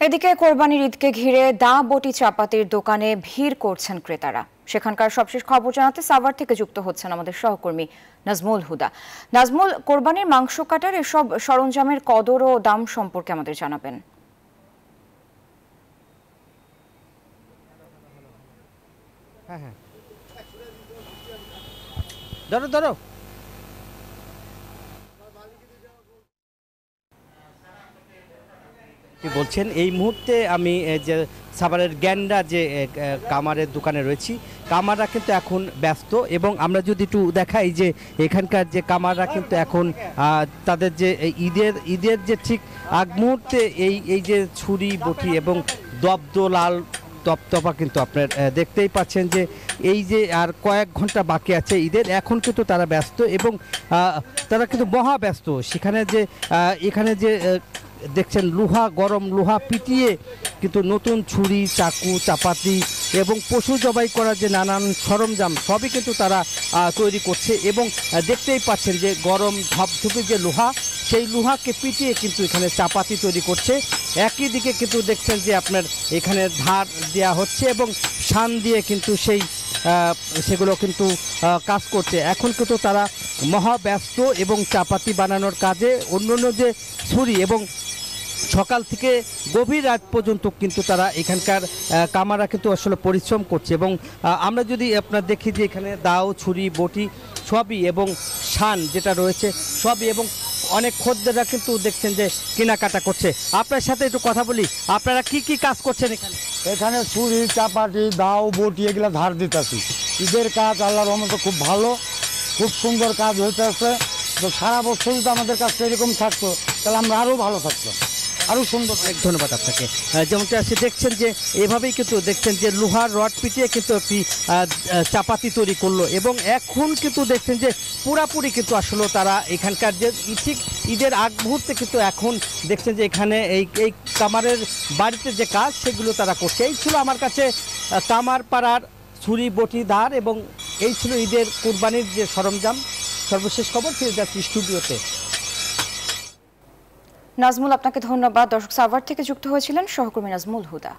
এদিকে কোরবানির ঈদকে ঘিরে দা বটি চাপাতির দোকানে ভিড় করছেন ক্রেতারা। সেখানকার সবশেষ খবর জানাতে সাভার থেকে যুক্ত হচ্ছেন আমাদের সহকর্মী নাজমুল হুদা। নাজমুল, কোরবানির মাংস কাটার এসব সরঞ্জামের কদর ও দাম সম্পর্কে আমাদের জানাবেন। হ্যাঁ, ধরো ধরো। কি বলছেন? এই মুহূর্তে আমি যে সাভারের গ্যান্ডা যে কামারের দোকানে রয়েছি, কামাররা কিন্তু এখন ব্যস্ত এবং আমরা যদি একটু দেখাই যে এখানকার যে কামাররা কিন্তু এখন তাদের যে ঈদের যে ঠিক আগ মুহূর্তে এই যে ছুরি বটি এবং দব্দ লাল তপতপা কিন্তু আপনার দেখতেই পাচ্ছেন যে এই যে আর কয়েক ঘন্টা বাকি আছে ঈদের, এখন কিন্তু তারা ব্যস্ত এবং তারা কিন্তু মহা ব্যস্ত। সেখানে যে এখানে যে দেখছেন গরম লোহা পিটিয়ে কিন্তু নতুন ছুরি, চাকু, চাপাতি এবং পশু জবাই করার যে নানান সরঞ্জাম সবই কিন্তু তারা তৈরি করছে এবং দেখতেই পাচ্ছেন যে গরম ধপধপে যে লোহা, সেই লোহাকে পিটিয়ে কিন্তু এখানে চাপাতি তৈরি করছে। একই দিকে কিন্তু দেখছেন যে আপনার এখানে ধার দেওয়া হচ্ছে এবং শান দিয়ে কিন্তু সেগুলো কিন্তু কাজ করছে। এখন কিন্তু তারা মহাব্যস্ত এবং চাপাতি বানানোর কাজে অন্যান্য যে ছুরি এবং সকাল থেকে গভীর রাত পর্যন্ত কিন্তু তারা এখানকার কামাররা কিন্তু আসলে পরিশ্রম করছে এবং আমরা যদি আপনার দেখি যে এখানে দাও, ছুরি, বটি সবই এবং শান যেটা রয়েছে সবই এবং অনেক খদ্দেররা কিন্তু দেখছেন যে কেনাকাটা করছে। আপনার সাথে একটু কথা বলি, আপনারা কি কি কাজ করছেন এখানে? এখানে ছুরি, চাপাটি, দাও, বটি এগুলো ধার দিতেছি। ঈদের কাজ আল্লাহর রহমতে খুব ভালো, খুব সুন্দর কাজ হইতেছে। তো সারা বছর যদি আমাদের কাছে এরকম থাকতো তাহলে আমরা আরও ভালো থাকতাম, আরও সুন্দর। অনেক ধন্যবাদ আপনাকে। যেমনটা আসে দেখছেন যে এভাবেই কিন্তু দেখছেন যে লোহার রড পিটিয়ে কিন্তু একটি চাপাতি তৈরি করলো এবং এখন কিন্তু দেখছেন যে পুরাপুরি কিন্তু আসলে তারা এখানকার যে ঠিক ঈদের আগ মুহূর্তে কিন্তু এখন দেখছেন যে এখানে এই কামারের বাড়িতে যে কাজ সেগুলো তারা করছে। এই ছিল আমার কাছে কামার পাড়ার ছুরি, বটি, ধার এবং এই ছিল ঈদের কুরবানির যে সরঞ্জাম। সর্বশেষ খবর ফিরে যাচ্ছি স্টুডিওতে। নাজমুল, আপনাকে ধন্যবাদ। দর্শক, সাভার থেকে যুক্ত হয়েছিলেন সহকর্মী নাজমুল হুদা।